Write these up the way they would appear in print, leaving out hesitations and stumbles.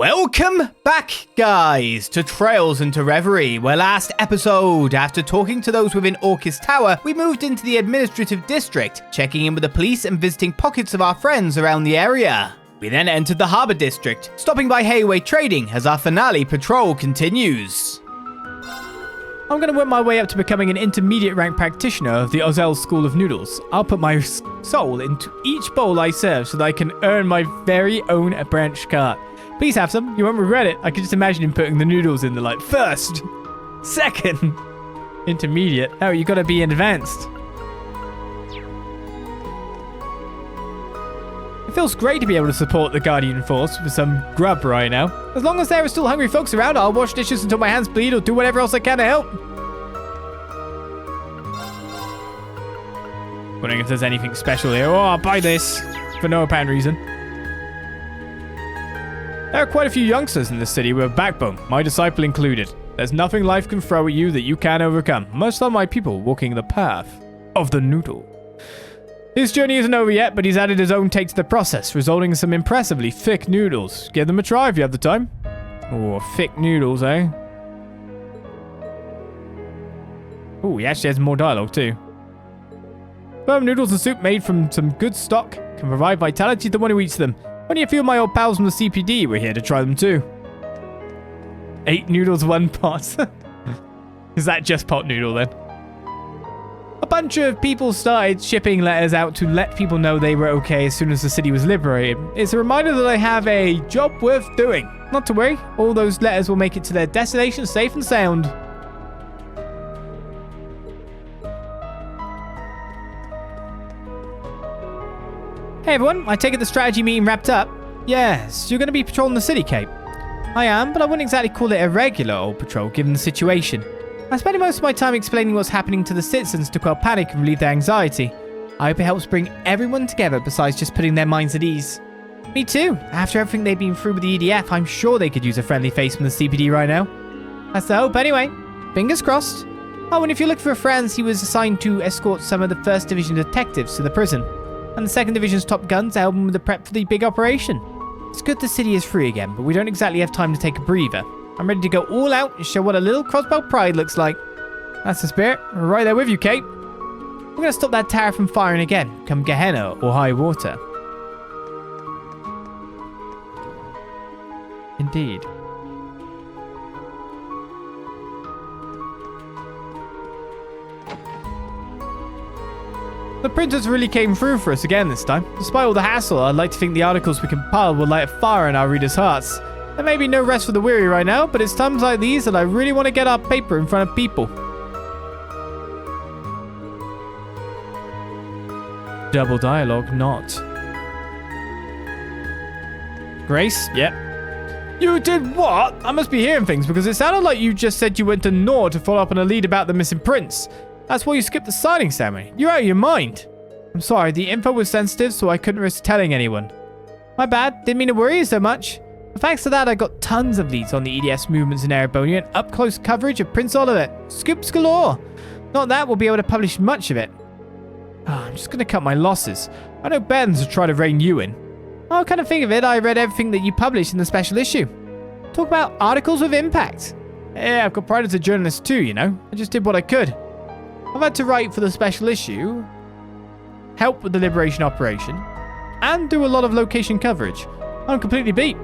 Welcome back, guys, to Trails into Reverie, where last episode, after talking to those within Orcus Tower, we moved into the administrative district, checking in with the police and visiting pockets of our friends around the area. We then entered the Harbour District, stopping by Hayway Trading as our finale patrol continues. I'm going to work my way up to becoming an intermediate rank practitioner of the Ozel School of Noodles. I'll put my soul into each bowl I serve so that I can earn my very own branch cart. Please have some. You won't regret it. I can just imagine him putting the noodles in the like first, second, intermediate. Oh, you got to be advanced. It feels great to be able to support the Guardian Force with some grub right now. As long as there are still hungry folks around, I'll wash dishes until my hands bleed or do whatever else I can to help. Wondering if there's anything special here. Oh, I'll buy this for no apparent reason. There are quite a few youngsters in this city with a backbone, my disciple included. There's nothing life can throw at you that you can't overcome, much like my people walking the path of the noodle. His journey isn't over yet, but he's added his own take to the process, resulting in some impressively thick noodles. Give them a try if you have the time. Oh, thick noodles, eh? Oh, he actually has more dialogue too. Firm noodles and soup made from some good stock can provide vitality to the one who eats them. Only a few of my old pals from the CPD were here to try them too. 8 noodles, 1 pot. Is that just pot noodle then? A bunch of people started shipping letters out to let people know they were okay as soon as the city was liberated. It's a reminder that I have a job worth doing. Not to worry, all those letters will make it to their destination safe and sound. Hey everyone, I take it the strategy meeting wrapped up? Yes, you're going to be patrolling the city, Kate. I am, but I wouldn't exactly call it a regular old patrol given the situation. I'm spending most of my time explaining what's happening to the citizens to quell panic and relieve their anxiety. I hope it helps bring everyone together besides just putting their minds at ease. Me too. After everything they've been through with the EDF, I'm sure they could use a friendly face from the CPD right now. That's the hope anyway. Fingers crossed. Oh, and if you're looking for friends, he was assigned to escort some of the 1st Division detectives to the prison, and the 2nd Division's top guns to help them with the prep for the big operation. It's good the city is free again, but we don't exactly have time to take a breather. I'm ready to go all out and show what a little crossbow pride looks like. That's the spirit. We're right there with you, Kate. We're going to stop that tower from firing again, come Gehenna or high water. Indeed. The printers really came through for us again this time. Despite all the hassle, I'd like to think the articles we compiled will light a fire in our readers' hearts. There may be no rest for the weary right now, but it's times like these that I really want to get our paper in front of people. Double dialogue, not. Grace? Yep. You did what? I must be hearing things because it sounded like you just said you went to Nord to follow up on a lead about the missing prince. That's why you skipped the signing ceremony. You're out of your mind. I'm sorry, the info was sensitive, so I couldn't risk telling anyone. My bad, didn't mean to worry you so much. Thanks to that, I got tons of leads on the EDF's movements in Erebonia and up-close coverage of Prince Oliver. Scoops galore. Not that we'll be able to publish much of it. I'm just going to cut my losses. I know Ben's will try to rein you in. I'll kind of think of it, I read everything that you published in the special issue. Talk about articles with impact. Yeah, I've got pride as a journalist too, you know. I just did what I could. I've had to write for the special issue, help with the liberation operation, and do a lot of location coverage. I'm completely beat.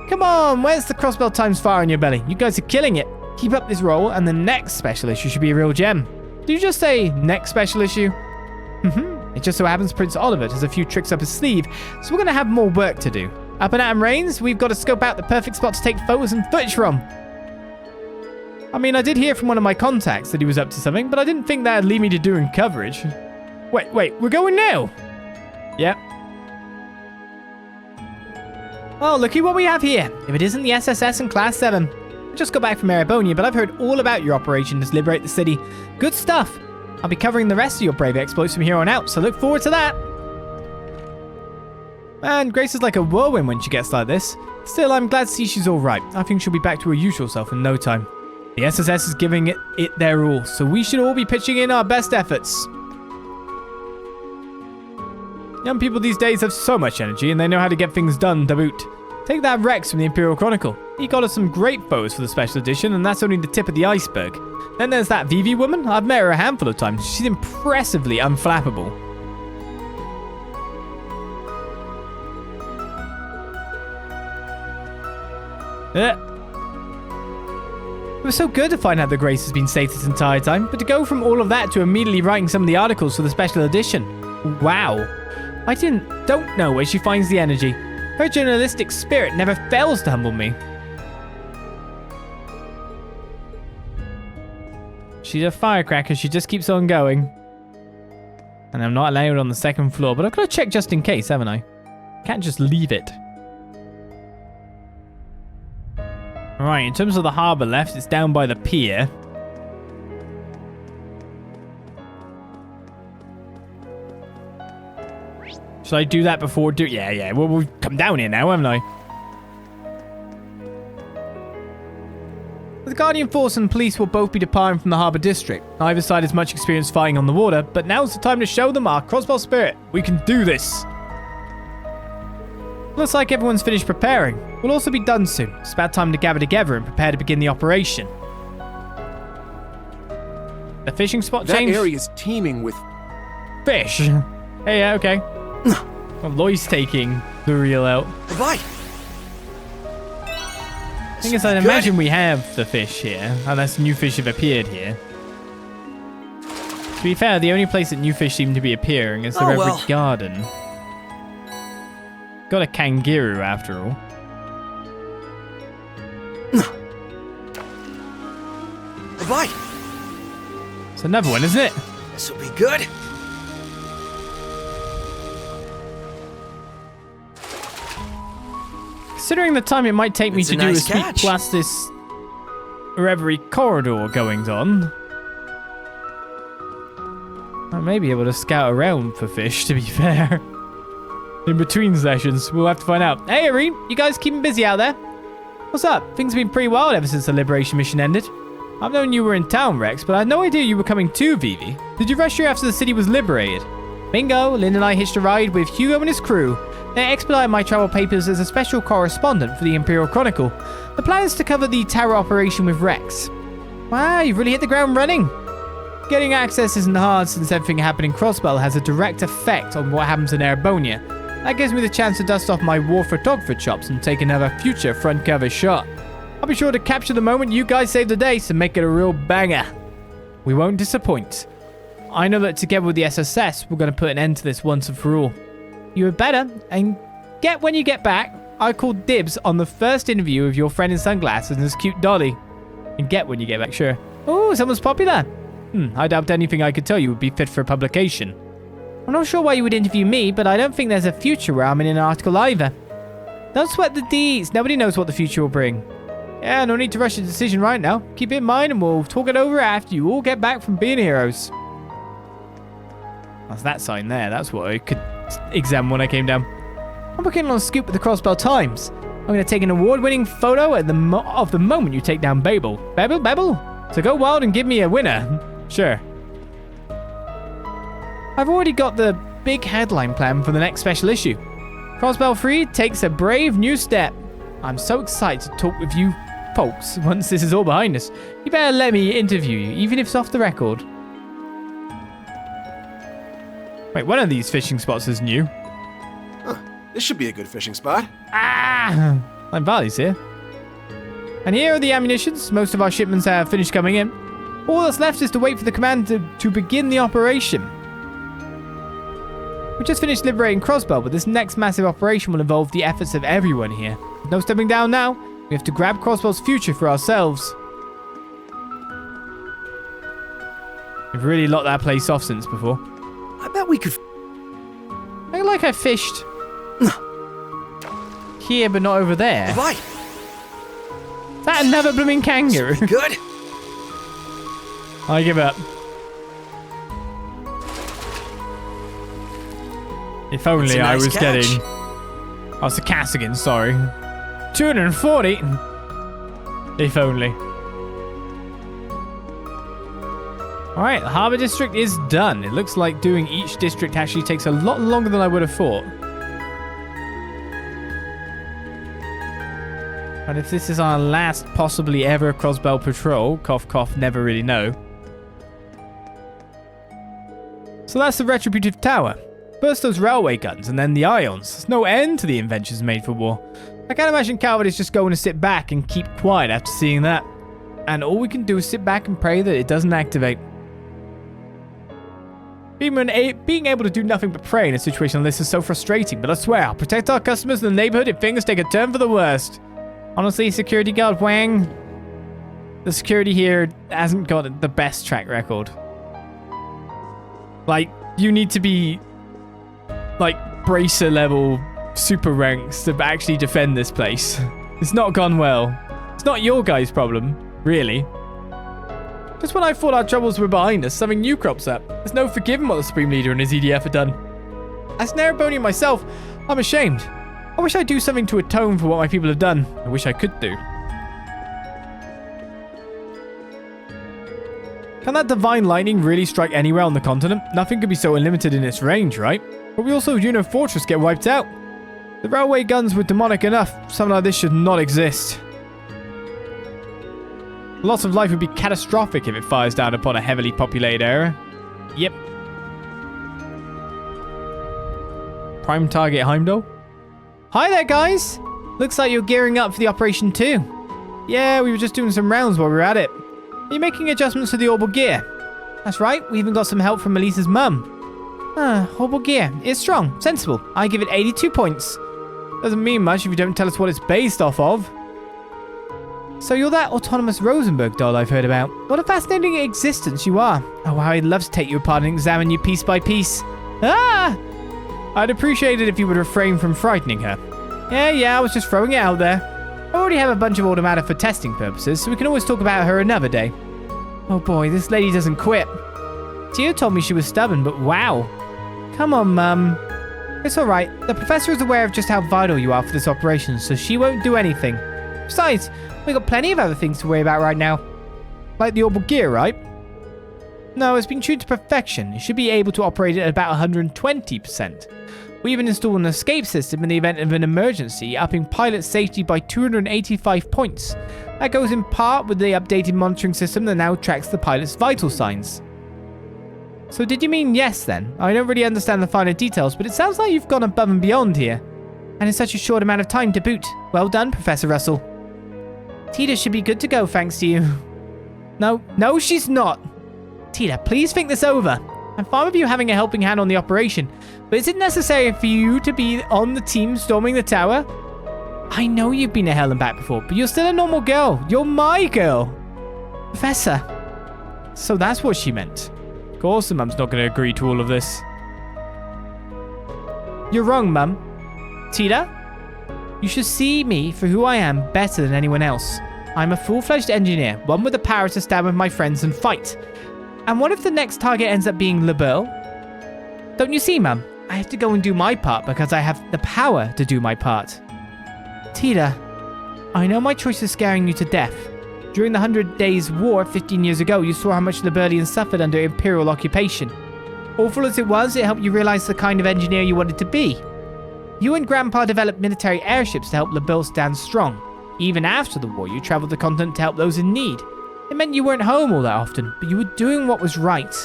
Come on, where's the crossbell times fire in your belly? You guys are killing it. Keep up this role, and the next special issue should be a real gem. Did you just say next special issue? It just so happens Prince Oliver has a few tricks up his sleeve, so we're going to have more work to do. Up and Atom Reigns, we've got to scope out the perfect spot to take photos and footage from. I mean, I did hear from one of my contacts that he was up to something, but I didn't think that'd lead me to doing coverage. Wait, we're going now? Yep. Oh, looky what we have here. If it isn't the SSS and Class 7. I just got back from Erebonia, but I've heard all about your operation to liberate the city. Good stuff. I'll be covering the rest of your brave exploits from here on out, so look forward to that. Man, Grace is like a whirlwind when she gets like this. Still, I'm glad to see she's alright. I think she'll be back to her usual self in no time. The SSS is giving it their all, so we should all be pitching in our best efforts. Young people these days have so much energy and they know how to get things done to boot. Take that Rex from the Imperial Chronicle. He got us some great photos for the special edition, and that's only the tip of the iceberg. Then there's that Vivi woman. I've met her a handful of times. She's impressively unflappable. It was so good to find out that Grace has been safe this entire time, but to go from all of that to immediately writing some of the articles for the special edition. Wow. I don't know where she finds the energy. Her journalistic spirit never fails to humble me. She's a firecracker, she just keeps on going. And I'm not allowed on the second floor, but I've got to check just in case, haven't I? Can't just leave it. Right, in terms of the harbour left, it's down by the pier. Should I do that before Yeah. Well, we've come down here now, haven't I? The Guardian Force and police will both be departing from the harbour district. Neither side has much experience fighting on the water, but now's the time to show them our crossbow spirit. We can do this. Looks like everyone's finished preparing. We'll also be done soon. It's about time to gather together and prepare to begin the operation. The fishing spot changed? That area's teeming with fish. Hey, yeah, okay. Well, Loy's taking the reel out. Bye. I guess I'd imagine we have the fish here, unless new fish have appeared here. To be fair, the only place that new fish seem to be appearing is the Reverie Garden. Got a kangaroo after all. Bye. It's another one, isn't it? This will be good. Considering the time it might take me to do a nice speak catch. plus this Reverie corridor goings on, I may be able to scout around for fish, to be fair. In between sessions, we'll have to find out. Hey, Irene, you guys keeping busy out there? What's up? Things have been pretty wild ever since the Liberation mission ended. I've known you were in town, Rex, but I had no idea you were coming to Vivi. Did you rush here after the city was liberated? Bingo, Lynn and I hitched a ride with Hugo and his crew. They expedited my travel papers as a special correspondent for the Imperial Chronicle. The plan is to cover the terror operation with Rex. Wow, you've really hit the ground running. Getting access isn't hard since everything happening in Crossbell has a direct effect on what happens in Erebonia. That gives me the chance to dust off my war photographer chops and take another future front cover shot. I'll be sure to capture the moment you guys save the day to make it a real banger. We won't disappoint. I know that together with the SSS, we're going to put an end to this once and for all. You had better, and get when you get back, I called dibs on the first interview of your friend in sunglasses and his cute dolly. And get when you get back, sure. Oh, someone's popular. I doubt anything I could tell you would be fit for publication. I'm not sure why you would interview me, but I don't think there's a future where I'm in an article either. Don't sweat the deeds. Nobody knows what the future will bring. Yeah, no need to rush a decision right now. Keep it in mind and we'll talk it over after you all get back from being heroes. That's that sign there. That's what I could examine when I came down. I'm working on a scoop with the Crossbell Times. I'm going to take an award-winning photo at the moment you take down Babel. Babel? So go wild and give me a winner. Sure. I've already got the big headline plan for the next special issue. Crossbell Free takes a brave new step. I'm so excited to talk with you folks once this is all behind us. You better let me interview you, even if it's off the record. Wait, one of these fishing spots is new. This should be a good fishing spot. I'm Valley's here. And here are the ammunitions. Most of our shipments have finished coming in. All that's left is to wait for the commander to begin the operation. We just finished liberating Crossbell, but this next massive operation will involve the efforts of everyone here. With no stepping down now. We have to grab Crossbell's future for ourselves. We've really locked that place off since before. I bet we could. I feel like I fished here, but not over there. Bye. Is that another blooming kangaroo? Good. I give up. If only I was getting... Oh, it's a Cassigan, sorry. 240? If only. Alright, the Harbour District is done. It looks like doing each district actually takes a lot longer than I would have thought. And if this is our last possibly ever Crossbell patrol, cough cough, never really know. So that's the Retributive Tower. First those railway guns and then the ions. There's no end to the inventions made for war. I can't imagine Calvert is just going to sit back and keep quiet after seeing that. And all we can do is sit back and pray that it doesn't activate. Being able to do nothing but pray in a situation like this is so frustrating, but I swear, I'll protect our customers in the neighborhood if things take a turn for the worst. Honestly, security guard Wang, the security here hasn't got the best track record. Like, you need to be, like, bracer level super ranks to actually defend this place. It's not gone well. It's not your guys' problem, really. Just when I thought our troubles were behind us, something new crops up. There's no forgiving what the Supreme Leader and his EDF have done. As an Erebonian myself, I'm ashamed. I wish I'd do something to atone for what my people have done. I wish I could do. Can that divine lightning really strike anywhere on the continent? Nothing could be so unlimited in its range, right? But we also Juno Fortress get wiped out. The railway guns were demonic enough. Something like this should not exist. Loss of life would be catastrophic if it fires down upon a heavily populated area. Yep. Prime target Heimdall. Hi there, guys. Looks like you're gearing up for the Operation 2. Yeah, we were just doing some rounds while we were at it. Are you making adjustments to the orbital gear? That's right. We even got some help from Melissa's mum. Orbital gear. It's strong. Sensible. I give it 82 points. Doesn't mean much if you don't tell us what it's based off of. So you're that autonomous Rosenberg doll I've heard about. What a fascinating existence you are. Oh, how I'd love to take you apart and examine you piece by piece. Ah! I'd appreciate it if you would refrain from frightening her. Yeah, I was just throwing it out there. I already have a bunch of automata for testing purposes, so we can always talk about her another day. Oh boy, this lady doesn't quit. Tio told me she was stubborn, but wow. Come on, Mum. It's alright. The professor is aware of just how vital you are for this operation, so she won't do anything. Besides, we've got plenty of other things to worry about right now. Like the orbital gear, right? No, it's been tuned to perfection. It should be able to operate at about 120%. We even installed an escape system in the event of an emergency, upping pilot safety by 285 points. That goes in part with the updated monitoring system that now tracks the pilot's vital signs. So did you mean yes then? I don't really understand the finer details, but it sounds like you've gone above and beyond here. And in such a short amount of time to boot. Well done, Professor Russell. Tita should be good to go thanks to you. No, she's not. Tita, please think this over. I'm fine with you having a helping hand on the operation, but is it necessary for you to be on the team storming the tower? I know you've been to hell and back before, but you're still a normal girl. You're my girl. Professor. So that's what she meant. Of course the Mum's not going to agree to all of this. You're wrong, Mum. Tita, you should see me for who I am better than anyone else. I'm a full-fledged engineer, one with the power to stand with my friends and fight. And what if the next target ends up being LeBeau? Don't you see, Mum? I have to go and do my part because I have the power to do my part. Tita, I know my choice is scaring you to death. During the 100 Days War 15 years ago, you saw how much the Burlians suffered under Imperial occupation. Awful as it was, it helped you realize the kind of engineer you wanted to be. You and Grandpa developed military airships to help LeBeau stand strong. Even after the war, you traveled the continent to help those in need. It meant you weren't home all that often, but you were doing what was right.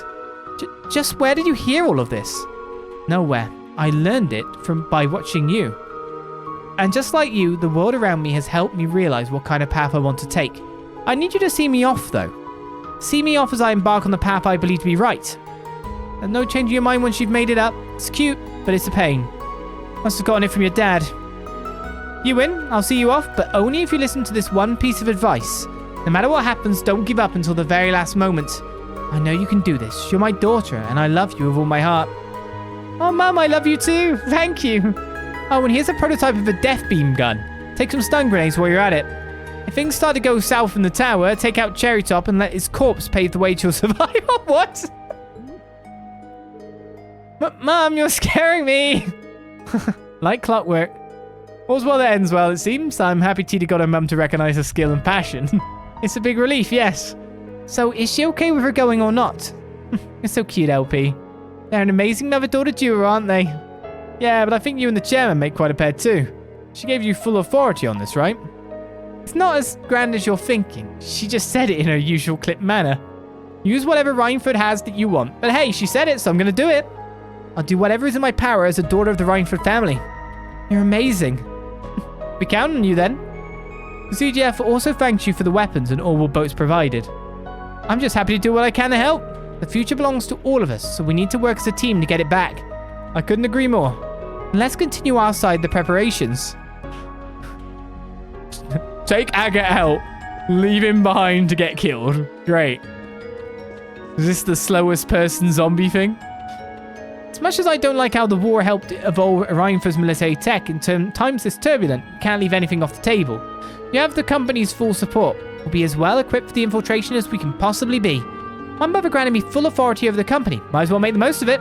Just where did you hear all of this? Nowhere. I learned it by watching you. And just like you, the world around me has helped me realize what kind of path I want to take. I need you to see me off, though. See me off as I embark on the path I believe to be right. And no changing your mind once you've made it up. It's cute, but it's a pain. Must have gotten it from your dad. You win. I'll see you off, but only if you listen to this one piece of advice. No matter what happens, don't give up until the very last moment. I know you can do this. You're my daughter, and I love you with all my heart. Oh, Mum, I love you too. Thank you. Oh, and here's a prototype of a death beam gun. Take some stun grenades while you're at it. If things start to go south in the tower, take out Cherry Top and let his corpse pave the way to your survival. What? Mum, you're scaring me. Like clockwork. All's well that ends well, it seems. I'm happy Tita got her mum to recognize her skill and passion. It's a big relief, yes. So, is she okay with her going or not? You're so cute, LP. They're an amazing mother-daughter duo, aren't they? Yeah, but I think you and the chairman make quite a pair too. She gave you full authority on this, right? It's not as grand as you're thinking. She just said it in her usual clipped manner. Use whatever Rhineford has that you want. But hey, she said it, so I'm going to do it. I'll do whatever is in my power as a daughter of the Rhineford family. You're amazing. We count on you then. The CGF also thanks you for the weapons and all boats provided. I'm just happy to do what I can to help. The future belongs to all of us, so we need to work as a team to get it back. I couldn't agree more. And let's continue our side of the preparations. Take Agate out. Leave him behind to get killed. Great. Is this the slowest person zombie thing? As much as I don't like how the war helped evolve Rhineford's military tech in times this turbulent, you can't leave anything off the table. You have the company's full support. We'll be as well equipped for the infiltration as we can possibly be. My mother granted me full authority over the company. Might as well make the most of it.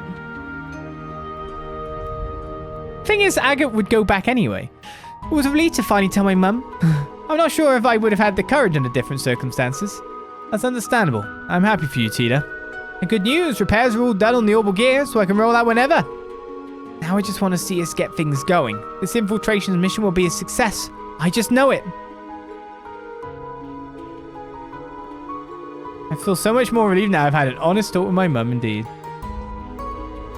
Thing is, Agate would go back anyway. It was a relief to finally tell my mum. I'm not sure if I would have had the courage under different circumstances. That's understandable. I'm happy for you, Tita. And good news, repairs are all done on the orbital gear, so I can roll out whenever. Now I just want to see us get things going. This infiltration mission will be a success. I just know it. I feel so much more relieved now I've had an honest talk with my mum, indeed.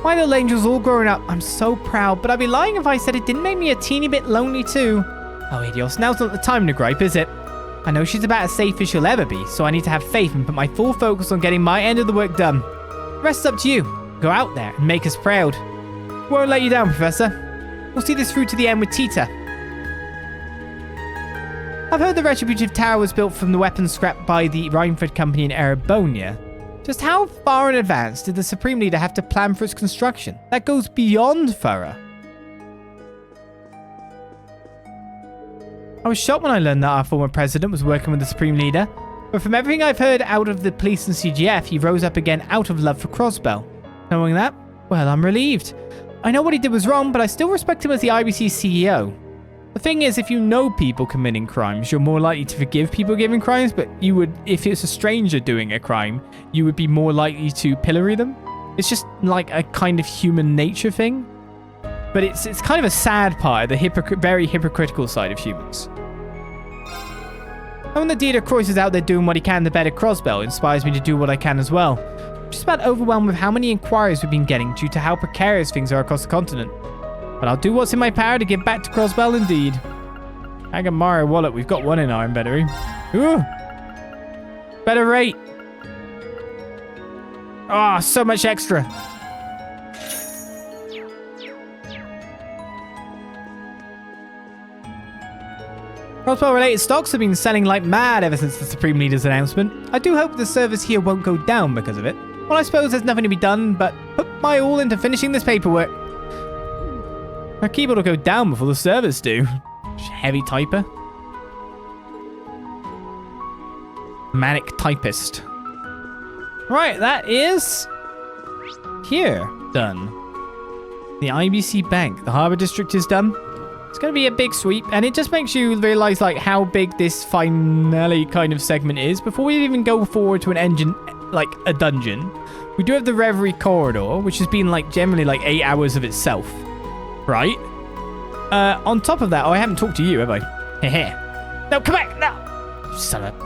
My little angel's all growing up. I'm so proud, but I'd be lying if I said it didn't make me a teeny bit lonely too. Oh, Idios, now's not the time to gripe, is it? I know she's about as safe as she'll ever be, so I need to have faith and put my full focus on getting my end of the work done. The rest's up to you. Go out there and make us proud. Won't let you down, Professor. We'll see this through to the end with Tita. I've heard the Retributive Tower was built from the weapons scrapped by the Rhineford Company in Erebonia. Just how far in advance did the Supreme Leader have to plan for its construction? That goes beyond thorough. I was shocked when I learned that our former president was working with the Supreme Leader, but from everything I've heard out of the police and CGF, he rose up again out of love for Crossbell. Knowing that, well, I'm relieved. I know what he did was wrong, but I still respect him as the IBC CEO. The thing is, if you know people committing crimes, you're more likely to forgive people giving crimes, but you would, if it's a stranger doing a crime, you would be more likely to pillory them. It's just like a kind of human nature thing. But it's kind of a sad part, the very hypocritical side of humans. And when the Dieter Croix is out there doing what he can to better Crossbell, inspires me to do what I can as well. I'm just about overwhelmed with how many inquiries we've been getting due to how precarious things are across the continent. But I'll do what's in my power to give back to Crossbell indeed. Agamara wallet, we've got one in our inventory. Ooh! Better rate! Ah, oh, so much extra! Crossbell-related stocks have been selling like mad ever since the Supreme Leader's announcement. I do hope the servers here won't go down because of it. Well, I suppose there's nothing to be done, but put my all into finishing this paperwork. My keyboard will go down before the servers do. Heavy typer. Manic typist. Right, that is... here. Done. The IBC Bank. The Harbour District is done. It's going to be a big sweep, and it just makes you realise like how big this finale kind of segment is. Before we even go forward to an engine, like a dungeon, we do have the Reverie Corridor, which has been like generally like 8 hours of itself. Right? On top of that, oh, I haven't talked to you, have I? Heh. No, come back! No! Son of a...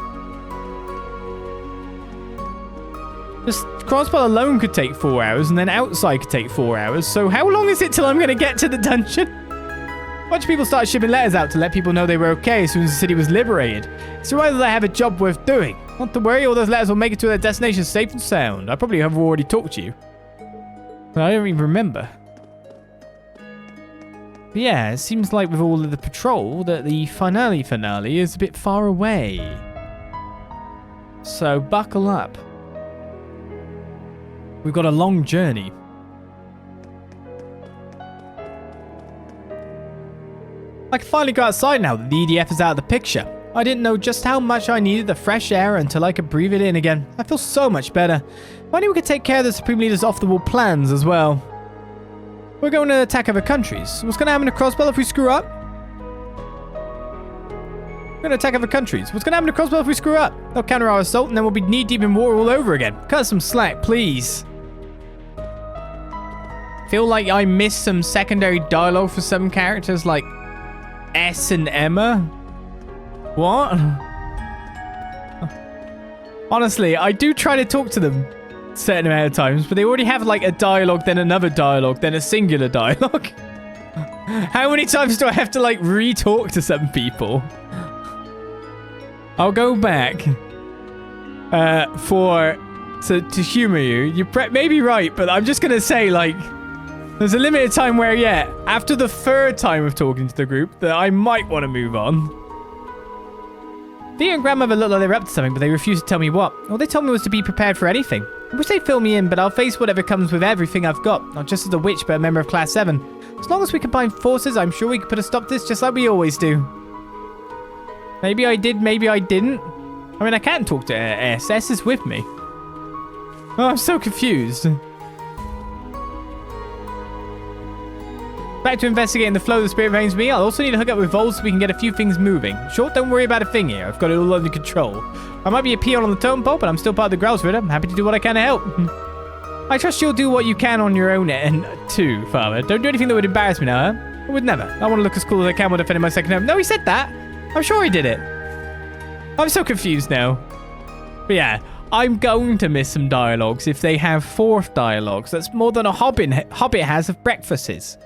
Just Crossbell alone could take 4 hours, and then outside could take 4 hours. So how long is it till I'm going to get to the dungeon? A bunch of people started shipping letters out to let people know they were okay as soon as the city was liberated. So whether they have a job worth doing. Not to worry, all those letters will make it to their destination safe and sound. I probably have already talked to you. But I don't even remember. But yeah, it seems like with all of the patrol that the finale is a bit far away. So buckle up. We've got a long journey. I can finally go outside now that the EDF is out of the picture. I didn't know just how much I needed the fresh air until I could breathe it in again. I feel so much better. If only we could take care of the Supreme Leader's off-the-wall plans as well. We're going to attack other countries. What's going to happen to Crossbell if we screw up? We're going to attack other countries. What's going to happen to Crossbell if we screw up? They'll counter our assault and then we'll be knee-deep in war all over again. Cut some slack, please. Feel like I missed some secondary dialogue for some characters like S and Emma. What? Honestly, I do try to talk to them a certain amount of times, but they already have like a dialogue, then another dialogue, then a singular dialogue. How many times do I have to like re-talk to some people? I'll go back to humor you. You may be right, but I'm just gonna say like there's a limited time where after the third time of talking to the group that I might want to move on. Thea and Grandmother look like they're up to something, but they refuse to tell me what. All they told me was to be prepared for anything. I wish they'd fill me in, but I'll face whatever comes with everything I've got, not just as a witch, but a member of Class 7. As long as we combine forces, I'm sure we can put a stop to this just like we always do. Maybe I did, maybe I didn't. I mean, I can't talk to S. S is with me. Oh, I'm so confused. Back to investigating the flow of the spirit veins me. I'll also need to hook up with Vols so we can get a few things moving. Short, don't worry about a thing here. I've got it all under control. I might be a peon on the totem pole, but I'm still part of the Growls Ritter. I'm happy to do what I can to help. I trust you'll do what you can on your own end, too, Father. Don't do anything that would embarrass me now, huh? I would never. I want to look as cool as I can while defending my second home. No, he said that. I'm sure he did it. I'm so confused now. But yeah, I'm going to miss some dialogues if they have fourth dialogues. That's more than a hobbit has of breakfasts.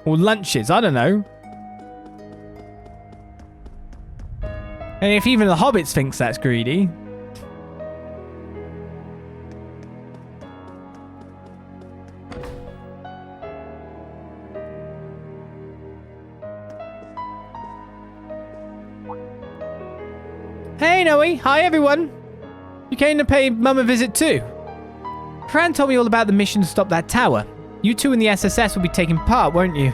Or lunches, I don't know. And if even the hobbits thinks that's greedy. Hey Noe, hi everyone. You came to pay Mum a visit too. Fran told me all about the mission to stop that tower. You two in the SSS will be taking part, won't you?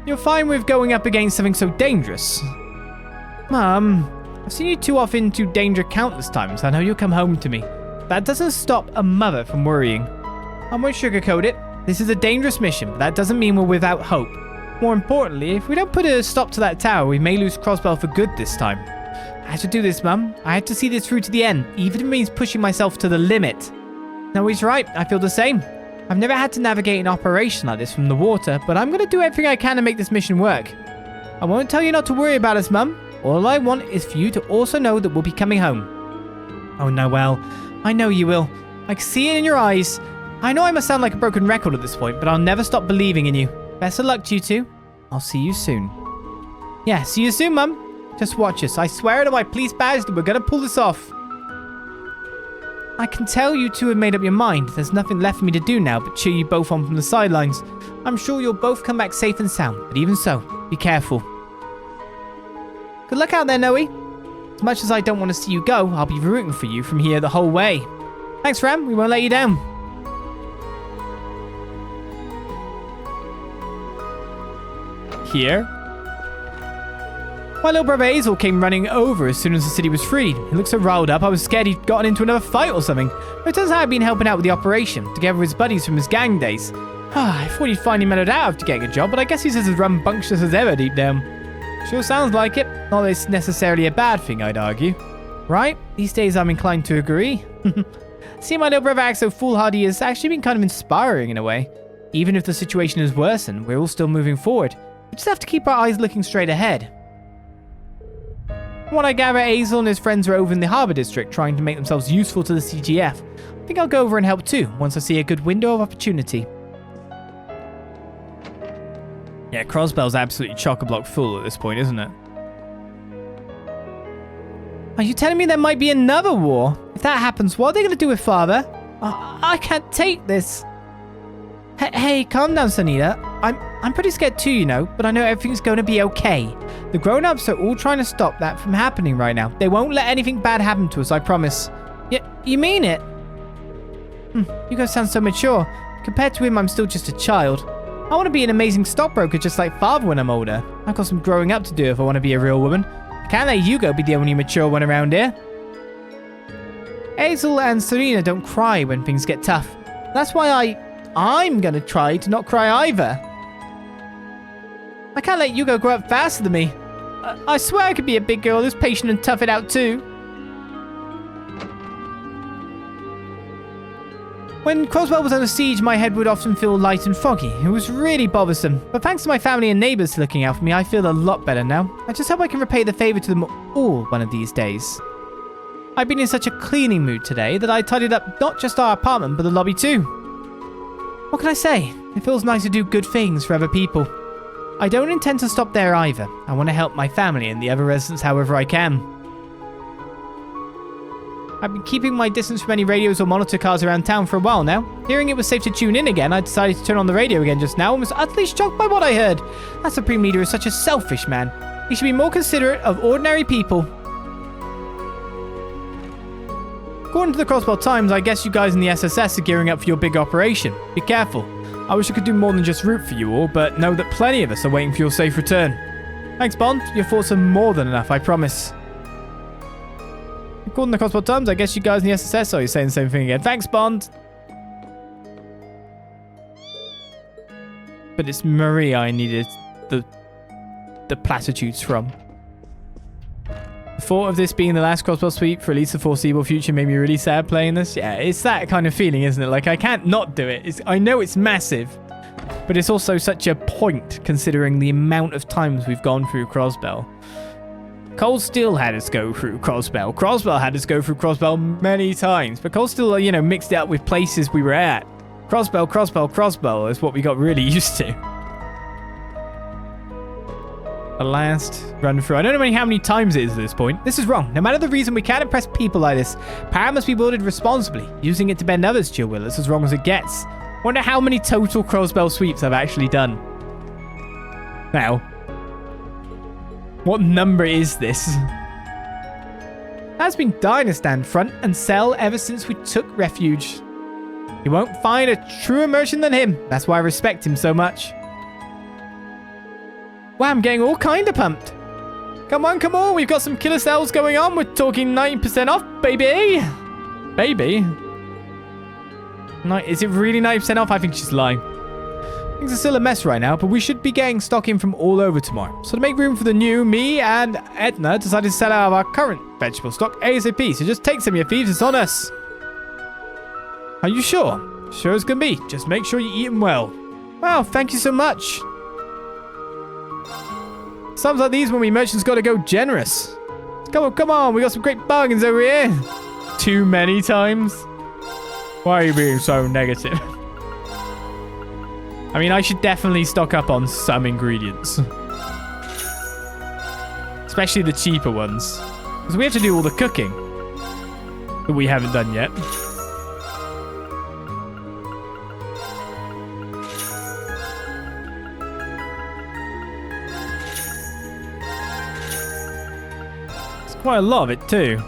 You're fine with going up against something so dangerous. Mum, I've seen you two off into danger countless times. I know you'll come home to me. That doesn't stop a mother from worrying. I won't sugarcoat it. This is a dangerous mission, but that doesn't mean we're without hope. More importantly, if we don't put a stop to that tower, we may lose Crossbell for good this time. I had to do this, Mum. I had to see this through to the end, even if it means pushing myself to the limit. No, he's right. I feel the same. I've never had to navigate an operation like this from the water, but I'm going to do everything I can to make this mission work. I won't tell you not to worry about us, Mum. All I want is for you to also know that we'll be coming home. Oh, Noelle. I know you will. I can see it in your eyes. I know I must sound like a broken record at this point, but I'll never stop believing in you. Best of luck to you two. I'll see you soon. Yeah, see you soon, Mum. Just watch us. I swear to my police badge that we're going to pull this off. I can tell you two have made up your mind. There's nothing left for me to do now but cheer you both on from the sidelines. I'm sure you'll both come back safe and sound, but even so, be careful. Good luck out there, Noe. As much as I don't want to see you go, I'll be rooting for you from here the whole way. Thanks, Ram. We won't let you down. Here. My little brother Hazel came running over as soon as the city was freed. He looked so riled up, I was scared he'd gotten into another fight or something. But it turns out I'd been helping out with the operation, together with his buddies from his gang days. I thought he'd finally mellowed out after getting a job, but I guess he's as rambunctious as ever deep down. Sure sounds like it. Not that it's necessarily a bad thing, I'd argue. Right? These days I'm inclined to agree. Seeing my little brother act so foolhardy has actually been kind of inspiring in a way. Even if the situation has worsened, we're all still moving forward. We just have to keep our eyes looking straight ahead. From what I gather, Hazel and his friends are over in the Harbour District trying to make themselves useful to the CGF. I think I'll go over and help too, once I see a good window of opportunity. Yeah, Crossbell's absolutely chock-a-block full at this point, isn't it? Are you telling me there might be another war? If that happens, what are they going to do with Father? I can't take this. Hey, calm down, Sunita. I'm pretty scared too, you know, but I know everything's going to be okay. The grown-ups are all trying to stop that from happening right now. They won't let anything bad happen to us, I promise. You mean it? You guys sound so mature. Compared to him, I'm still just a child. I want to be an amazing stockbroker just like Father when I'm older. I've got some growing up to do if I want to be a real woman. I can't let Hugo be the only mature one around here. Hazel and Serena don't cry when things get tough. That's why I'm going to try to not cry either. I can't let Hugo grow up faster than me. I swear I could be a big girl who's patient and tough it out too. When Croswell was under siege, my head would often feel light and foggy. It was really bothersome. But thanks to my family and neighbours looking out for me, I feel a lot better now. I just hope I can repay the favour to them all one of these days. I've been in such a cleaning mood today that I tidied up not just our apartment, but the lobby too. What can I say? It feels nice to do good things for other people. I don't intend to stop there either. I want to help my family and the other residents however I can. I've been keeping my distance from any radios or monitor cars around town for a while now. Hearing it was safe to tune in again, I decided to turn on the radio again just now and was utterly shocked by what I heard. That Supreme Leader is such a selfish man. He should be more considerate of ordinary people. According to the Crossbell Times, I guess you guys in the SSS are gearing up for your big operation. Be careful. I wish I could do more than just root for you all, but know that plenty of us are waiting for your safe return. Thanks, Bond. Your thoughts are more than enough, I promise. According to the Crossbell Times, I guess you guys in the SSS are saying the same thing again. Thanks, Bond. But it's Marie I needed the platitudes from. The thought of this being the last Crossbell sweep for at least the foreseeable future made me really sad playing this. Yeah, it's that kind of feeling, isn't it? Like, I can't not do it. I know it's massive, but it's also such a point considering the amount of times we've gone through Crossbell. Cold Steel had us go through Crossbell. Crossbell had us go through Crossbell many times, but Cold Steel, mixed it up with places we were at. Crossbell is what we got really used to. The last run through. I don't know how many times it is at this point. This is wrong. No matter the reason, we can't impress people like this. Power must be wielded responsibly. Using it to bend others to your will is as wrong as it gets. Wonder how many total Crossbell sweeps I've actually done. Now, what number is this? That's been Dynastan front and cell ever since we took refuge. You won't find a truer merchant than him. That's why I respect him so much. Wow, I'm getting all kind of pumped. Come on. We've got some killer sales going on. We're talking 90% off, baby. Baby? Is it really 90% off? I think she's lying. Things are still a mess right now, but we should be getting stock in from all over tomorrow. So to make room for the new, me and Edna decided to sell out of our current vegetable stock ASAP. So just take some of your thieves. It's on us. Are you sure? Sure as can be. Just make sure you eat them well. Wow, thank you so much. Times like these when we merchants got to go generous. Come on. We got some great bargains over here. Too many times. Why are you being so negative? I mean, I should definitely stock up on some ingredients. Especially the cheaper ones. Because we have to do all the cooking. That we haven't done yet. It's quite a lot of it too.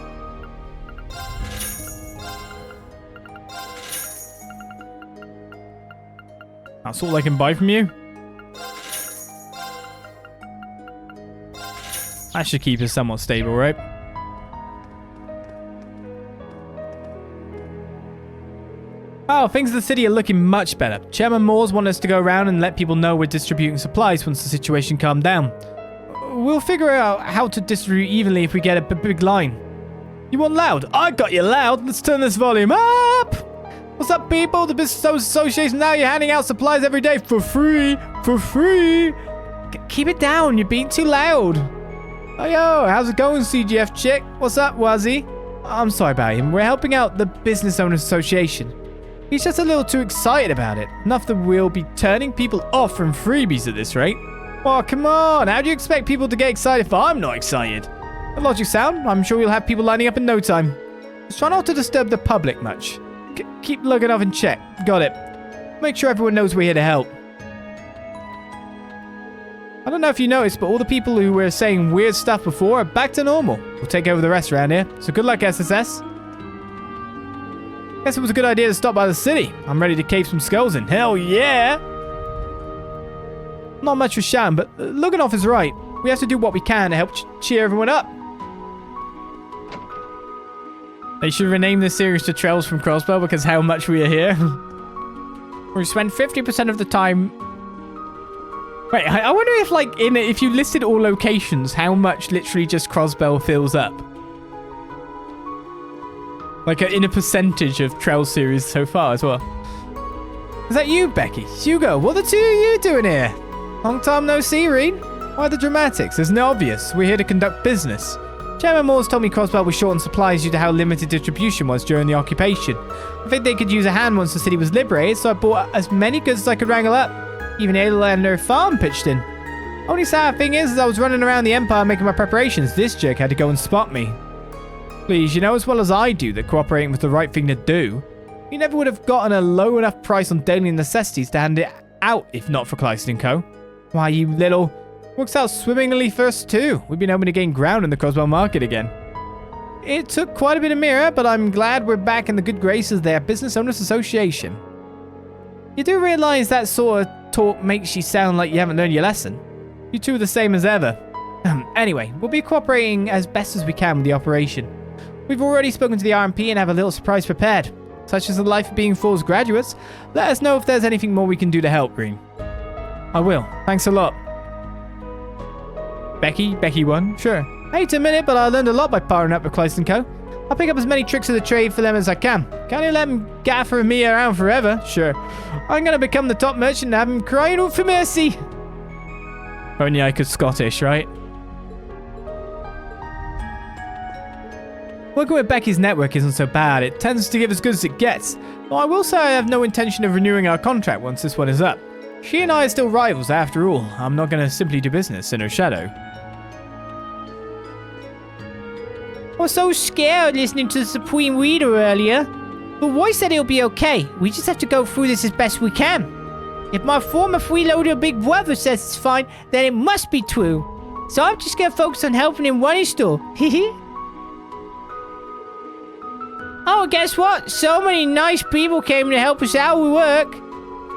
That's all I can buy from you? That should keep us somewhat stable, right? Oh, things in the city are looking much better. Chairman Moores wanted us to go around and let people know we're distributing supplies once the situation calmed down. We'll figure out how to distribute evenly if we get a big line. You want loud? I got you loud. Let's turn this volume up. What's up, people? The Business Association now. You're handing out supplies every day for free. For free. Keep it down. You're being too loud. Oh, yo. How's it going, CGF chick? What's up, Wazzy? I'm sorry about him. We're helping out the Business Owners Association. He's just a little too excited about it. Enough that we'll be turning people off from freebies at this rate. Oh, come on. How do you expect people to get excited if I'm not excited? The logic sound. I'm sure you'll have people lining up in no time. Just try not to disturb the public much. Keep looking off and check. Got it. Make sure everyone knows we're here to help. I don't know if you noticed, but all the people who were saying weird stuff before are back to normal. We'll take over the rest around here. So good luck, SSS. Guess it was a good idea to stop by the city. I'm ready to cave some skulls in. Hell yeah! Not much for shouting, but Luganov is right. We have to do what we can to help cheer everyone up. They should rename this series to Trails from Crossbell because how much we are here. We spend 50% of the time... Wait, I wonder if, like, if you listed all locations, how much literally just Crossbell fills up. Like in a percentage of Trail series so far as well. Is that you, Becky? Hugo, what the two of you doing here? Long time no see, Reed. Why the dramatics? Isn't it obvious? We're here to conduct business. Chairman Moores told me Crossbell was short on supplies due to how limited distribution was during the occupation. I think they could use a hand once the city was liberated, so I bought as many goods as I could wrangle up. Even Adelander Farm pitched in. Only sad thing is, as I was running around the Empire making my preparations, this jerk had to go and spot me. Please, you know as well as I do that cooperating was the right thing to do. You never would have gotten a low enough price on daily necessities to hand it out if not for Clyston & Co. Why, you little... Works out swimmingly for us too. We've been hoping to gain ground in the Crossbell market again. It took quite a bit of mirror, but I'm glad we're back in the good graces of their Business Owners Association. You do realise that sort of talk makes you sound like you haven't learned your lesson. You two are the same as ever. Anyway, we'll be cooperating as best as we can with the operation. We've already spoken to the RMP and have a little surprise prepared. Such as the life of being Falls graduates, let us know if there's anything more we can do to help, Green. I will. Thanks a lot. Becky won? Sure. I hate to admit it, but I learned a lot by partnering up with Clyston & Co. I'll pick up as many tricks of the trade for them as I can. Can't you let them gaffer me around forever? Sure. I'm gonna become the top merchant and have them crying out for mercy. Only I could Scottish, right? Working with Becky's network isn't so bad. It tends to give as good as it gets. Though I will say I have no intention of renewing our contract once this one is up. She and I are still rivals after all. I'm not gonna simply do business in her shadow. I was so scared listening to the Supreme Reader earlier. But Roy said it'll be okay. We just have to go through this as best we can. If my former freeloader big brother says it's fine, then it must be true. So I'm just gonna focus on helping him run his store. Oh, guess what? So many nice people came to help us out with work.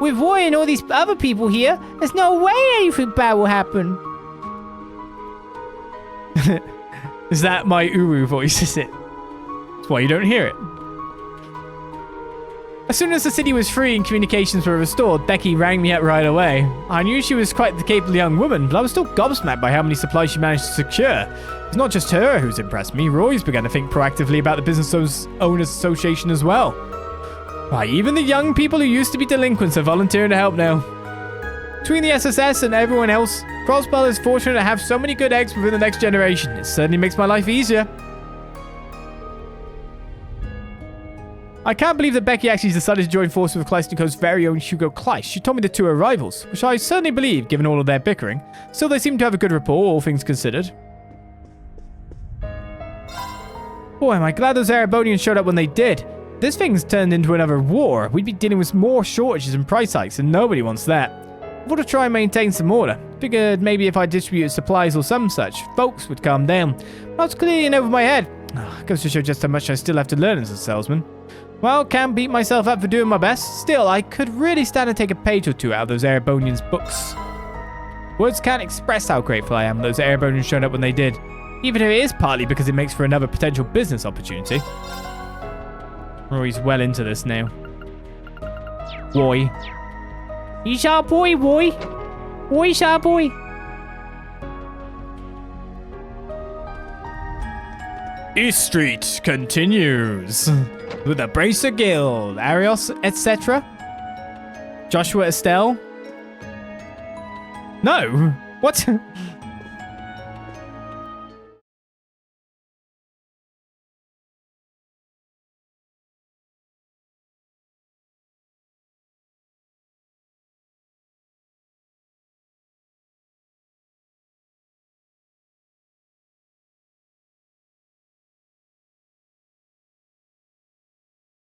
With Roy and all these other people here, there's no way anything bad will happen. Is that my Uru voice, is it? That's why you don't hear it. As soon as the city was free and communications were restored, Becky rang me up right away. I knew she was quite the capable young woman, but I was still gobsmacked by how many supplies she managed to secure. It's not just her who's impressed me. Roy's begun to think proactively about the Business Owners Association as well. Why, even the young people who used to be delinquents are volunteering to help now. Between the SSS and everyone else, Crossbell is fortunate to have so many good eggs within the next generation. It certainly makes my life easier. I can't believe that Becky actually decided to join forces with Clyston & Co.'s very own Hugo Kleist. She told me the two are rivals, which I certainly believe given all of their bickering. Still, they seem to have a good rapport, all things considered. Boy, am I glad those Erebonians showed up when they did. If this thing's turned into another war, we'd be dealing with more shortages and price hikes, and nobody wants that. I want to try and maintain some order. Figured maybe if I distributed supplies or some such, folks would calm down. That's clearly in over my head. Goes to show just how much I still have to learn as a salesman. Well, can't beat myself up for doing my best. Still, I could really stand to take a page or two out of those Erebonians' books. Words can't express how grateful I am those Erebonians showed up when they did. Even if it is partly because it makes for another potential business opportunity. Roy's well into this now. Roy. He's our boy, Roy. Roy's our boy. East Street continues. With the Bracer Guild, Arios, etc. Joshua Estelle. No. What?